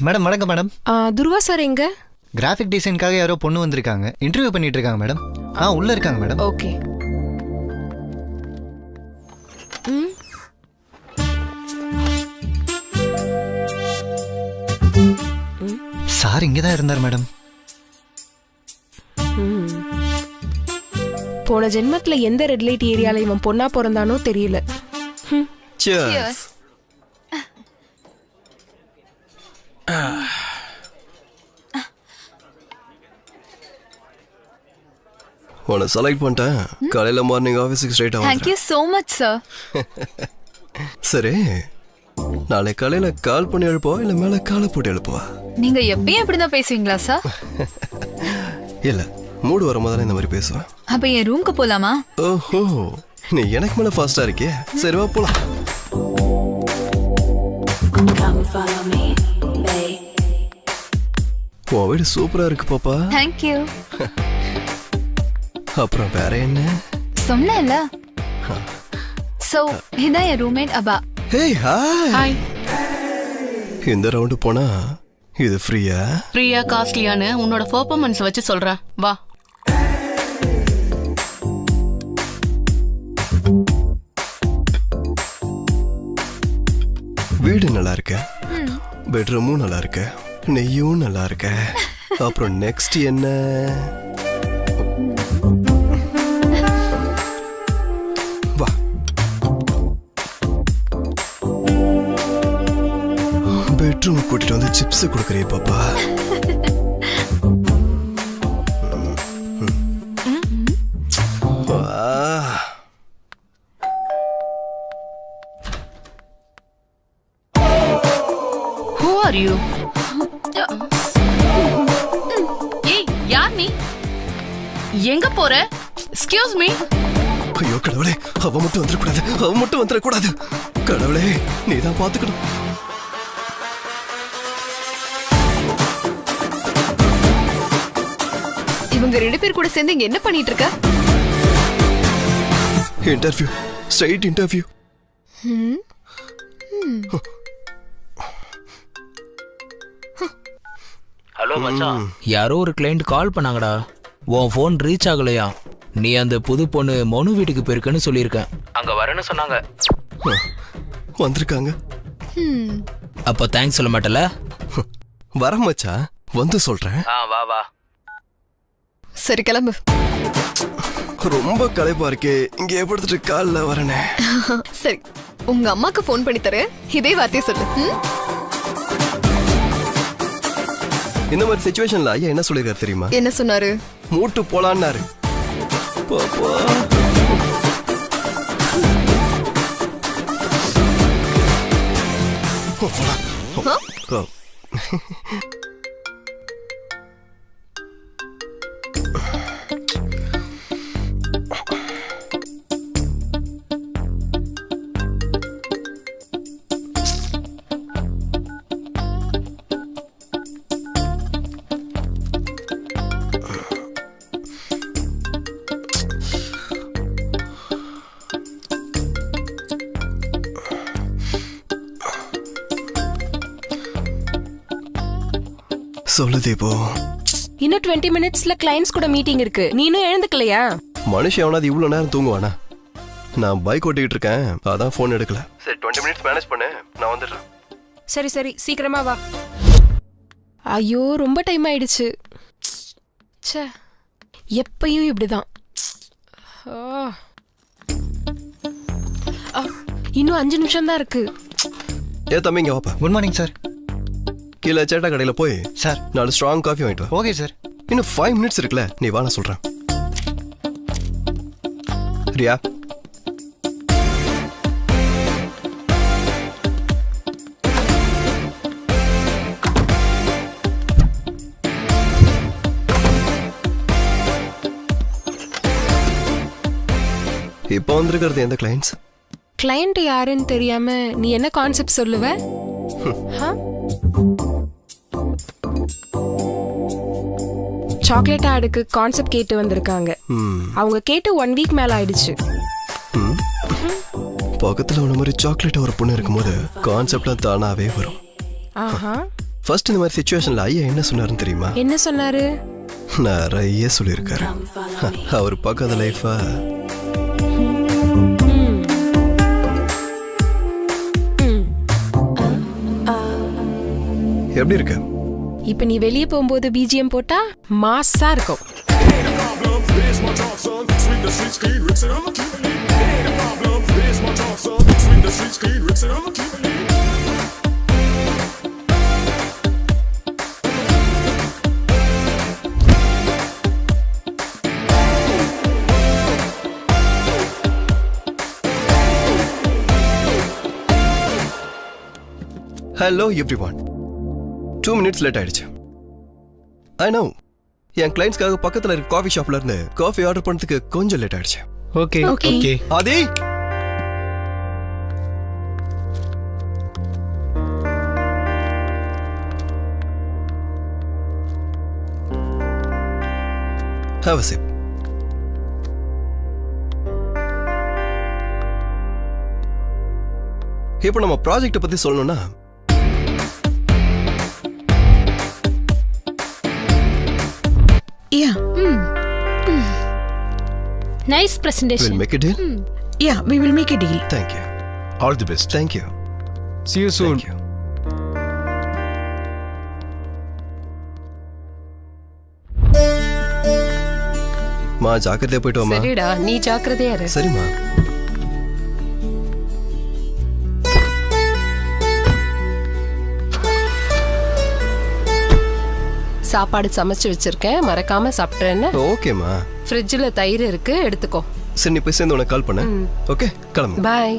Madam வணக்கம் madam. Dhruva sir எங்க? Graphic டிசைனுக்காக யாரோ பொண்ணு வந்திருக்காங்க, இன்டர்வியூ பண்ணிட்டு இருக்காங்க மேடம். உள்ள இருக்காங்க மேடம். ஓகே. சார் இங்கே தான் இருந்தார் மேடம். போன ஜென்மத்துல எந்த ரெட் லைட் ஏரியால இவன் பொண்ணா பிறந்தானோ தெரியல. Cheers. உன்னை செலக்ட் பண்ணிட்டேன். காலையில மார்னிங் ஆஃபீஸுக்கு ஸ்ட்ரைட் ஆகும். Thank you so much, sir. சரி, நாளை காலையில கால் பண்ணி எழுப்பவா இல்ல மேல காலை போட்டு எழுப்பவா? நீங்க எப்பயும் இப்படிதான் பேசுவீங்களா சார்? இல்ல, மூடு வரும்போது தான் இந்த மாதிரி பேசுவேன். அப்ப என் ரூம்க்கு போலாமா? ஓஹோ, நீ எனக்கு மேல ஃபாஸ்டா இருக்கே. சரி வா போலாம். உன் வீடு சூப்பரா இருக்கு பாப்பா. Thank you. அப்புறம் வேற என்ன? சொன்னேன்ல. சோ இதான் என் ரூம்மேட் அபா. Hey hi. ஹாய். இந்த ரவுண்டு போனா இது ஃப்ரீயா? ஃப்ரீயா காஸ்ட்லியான்னு உன்னோட பெர்ஃபார்மன்ஸ் வச்சு சொல்றேன். வா. வீடு நல்லா இருக்கு, பெட்ரூமும் நல்லா இருக்கு, நெய்யும் நல்லா இருக்கு. அப்புறம் நெக்ஸ்ட் என்ன? வா. பெட்ரூம் கூட்டிட்டு வந்து சிப்ஸ் கொடுக்குறே பாப்பா. Who are you? ஏய், யார் நீ? எங்க போற? Excuse me. ஐயோ கடவுளே, அவ மட்டும் வந்துடக்கூடாது, அவ மட்டும் வந்துடக்கூடாது. கடவுளே, நீ தான் பாத்துக்கணும். இவங்க 2 பேர் கூட சேர்ந்து இங்க என்ன பண்ணிட்டு இருக்க? Interview, straight interview. ஹலோ மச்சான், யாரோ ஒரு கிளைண்ட் கால் பண்ணாங்கடா. உன் ஃபோன் ரீச் ஆகலையா? நீ அந்த புது பொண்ணு மனு வீட்டுக்கு போயிருக்குன்னு சொல்லியிருக்கேன். அங்க வரேன்னு சொன்னாங்க. வந்திருக்காங்க. அப்ப தேங்க்ஸ் சொல்ல மாட்டல? வர மச்சான், வந்து சொல்றேன். வா வா. சரி கிளம்பு. ரொம்ப களைப்பா இருக்கே, இங்க எப்படிட்டு கால்ல வரனே. சரி, உங்க அம்மாக்கு ஃபோன் பண்ணி தரேன், இதே வார்த்தையை சொல்லு. இந்த மாதிரி சிச்சுவேஷன்ல ஐயா என்ன சொல்லிருக்காரு தெரியுமா? என்ன சொன்னாரு? மூட்டு போலான்னாரு. பாப்பா சொல்லு தீபோ. இன்னும் 20 மினிட்ஸ்ல கிளையண்ட்ஸ் கூட மீட்டிங் இருக்கு. நீ இன்னும் எழுந்துக்கலையா? மனுஷன் எவனாவது இவ்வளவு நேரம் தூங்குவானா? நான் பைக் ஓட்டிக்கிட்டு இருக்கேன், அதான் ஃபோன் எடுக்கல. சரி 20 மினிட்ஸ் மேனேஜ் பண்ணு, நான் வந்துடுறேன். சரி சரி, சீக்கிரமா வா. ஐயோ, ரொம்ப டைம் ஆயிடுச்சு. ச்சே, எப்பயும் இப்படிதான். இன்னும் 5 நிமிஷம் தான் இருக்கு. ஏ தம்பி, இங்க வாப்பா. Good morning sir. கீழே சேட்டா கடையில போய் சார் 4 ஸ்ட்ராங் காஃபி வாங்கிட்டு வா. Okay sir. இன்னும் 5 மினிட்ஸ் இருக்குல்ல, நீ வா, நான் சொல்றேன். ரியா, இப்போ வந்திருக்கிறது எந்த கிளைண்ட்ஸ்? கிளையண்ட் யாருன்னு தெரியாம நீ என்ன கான்செப்ட் சொல்லுவ? சாக்லேட் ஆடுக்கு கான்செப்ட் கேட்டு வந்திருக்காங்க. அவங்க கேட்டு 1 வீக் மேல ஆயிடுச்சு. பக்கத்துல உன மாதிரி சாக்லேட் ஒரு பொண்ணு இருக்கும்போது கான்செப்ட்லாம் தானாவே வரும். ஆஹா. ஃபர்ஸ்ட் இந்த மாதிரி சுச்சுவேஷன்ல ஐயா என்ன சொன்னாருன்னு தெரியுமா? என்ன சொன்னாரு? நிறைய சொல்லியிருக்காரு. அவர் பக்காத லைஃபா எப்படி இருக்கு? இப்ப நீ வெளியே போகும்போது பிஜிஎம் போட்டா மாஸா இருக்கும். Hello everyone. 2 minutes லேட் ஆயிடுச்சு. I know. என் கிளைண்ட்ஸ்க்காக பக்கத்துல இருக்க காஃபி ஷாப்ல இருந்து காஃபி ஆர்டர் பண்ணதுக்கு கொஞ்சம் லேட் ஆயிடுச்சு. Okay Okay. Okay. Aadhi, have a sip. இப்போ நம்ம ப்ராஜெக்ட் பத்தி சொல்லணும்னா Yeah, Nice presentation. we'll make a deal. yeah, we will make a deal. Thank you. All the best. Thank you. See you soon. Thank you. மா ஜாக்கிரதையா போயிட்டு வாமா. சரிடா, நீ ஜாக்கிரதையா இரு. சரிம்மா. சாப்பாடு சமைச்சு வச்சிருக்கேன், மறக்காம சாப்பிட்றேன்னு. ஓகேம்மா. ஃப்ரிட்ஜில் தயிர் இருக்கு, எடுத்துக்கோ. சரி, நீ போய் சேர்ந்து உனக்கு கால் பண்ண. ஓகே, கிளம்பு. பாய்.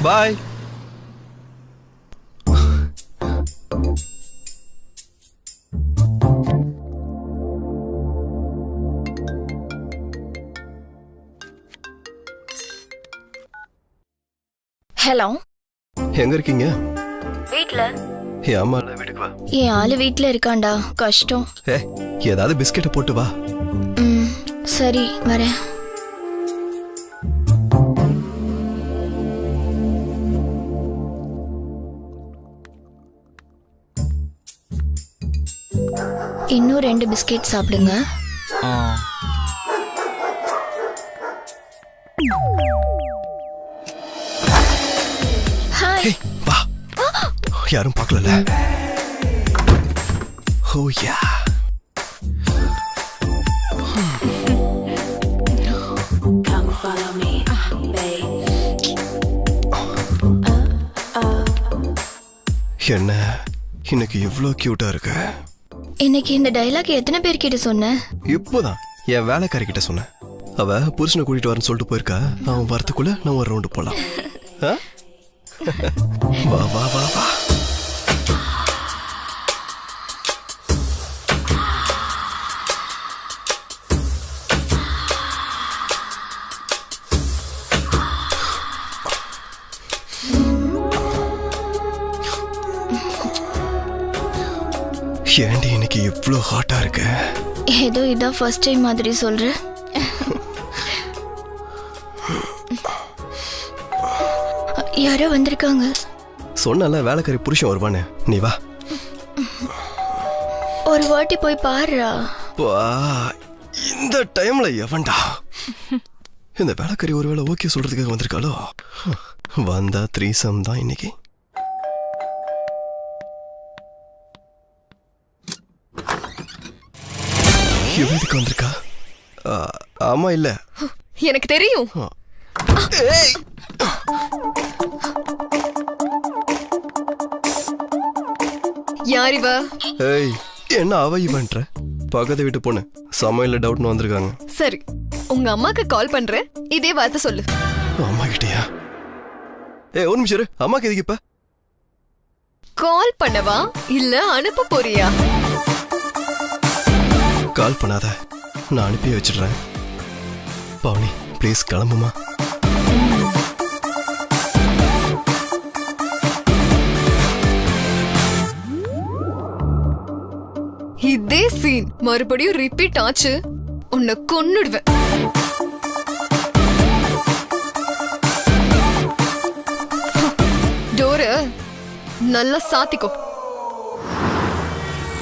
பாய். ஹலோ. எங்க இருக்கீங்க? வீட்ல. ஏ அம்மா இல்ல, வீட்டுக்கு வா. என் ஆளு வீட்ல இருக்கான்டா, கஷ்டம். ஏ, ஏதாவது பிஸ்கெட்டை போட்டு வா. சரி வரேன். இன்னும் 2 பிஸ்கெட் சாப்பிடுங்க. ஹாய். ஏய், வா. யாரும் பார்க்கல. ஓ யா. என்ன இன்னைக்கு இவ்ளோ கியூட்டா இருக்கு? இன்னைக்கு இந்த டயலாக் எத்தனை பேர்கிட்ட சொன்ன? இப்போதான் என் வேலைக்காரி கிட்ட சொன்னேன். அவ புருஷனை கூட்டிட்டு வரேன்னு சொல்லிட்டு போயிருக்கா. அவன் வரத்துக்குள்ள நான் ஒரு ரவுண்டு போலாம். ஆ? வா வா வா வா. ஏண்டி இன்னைக்கு இவ்ளோ ஹாட்டா இருக்கு? ஏதோ இதான் ஃபர்ஸ்ட் டைம் மாதிரி சொல்ற. யாரோ வந்திருக்காங்க. சொன்னல வேலைக்காரி புருஷன் வருவானே, நீ வா. ஒரு வாட்டி போய் பாருடா. வா. இந்த டைம்ல எவன்டா? இந்த வேலைக்காரி ஒருவேளை ஓகே சொல்றதுக்காக வந்திருக்காளோ? வந்தா த்ரீசம் தான் இன்னைக்கு. எதுக்கு வந்திருக்கா? ஆமா இல்ல, எனக்கு தெரியும். ஏய், யார் இவ? ஏய், என்ன அவ இவன்ற? பக்கத்து வீட்டு பொண்ணு சமையல்ல டவுட்னு வந்திருக்காங்க. சரி, உங்க அம்மாக்கு கால் பண்றேன், இதே வார்த்தை சொல்லு. அம்மா கிட்டயா? ஏய், ஒரு நிமிஷம் இரு. அம்மாக்கு எதுக்கு இப்ப? கால் பண்ணவா இல்ல அனுப்ப போறியா? கால் பண்ணாத, நான் அனுப்பி வச்சிடுறேன். பவுனி ப்ளீஸ் கிளம்புமா. இதே சீன் மறுபடியும் ரிப்பீட் ஆச்சு, உன்னை கொன்னுடுவேன். டோர நல்லா சாத்திக்கோ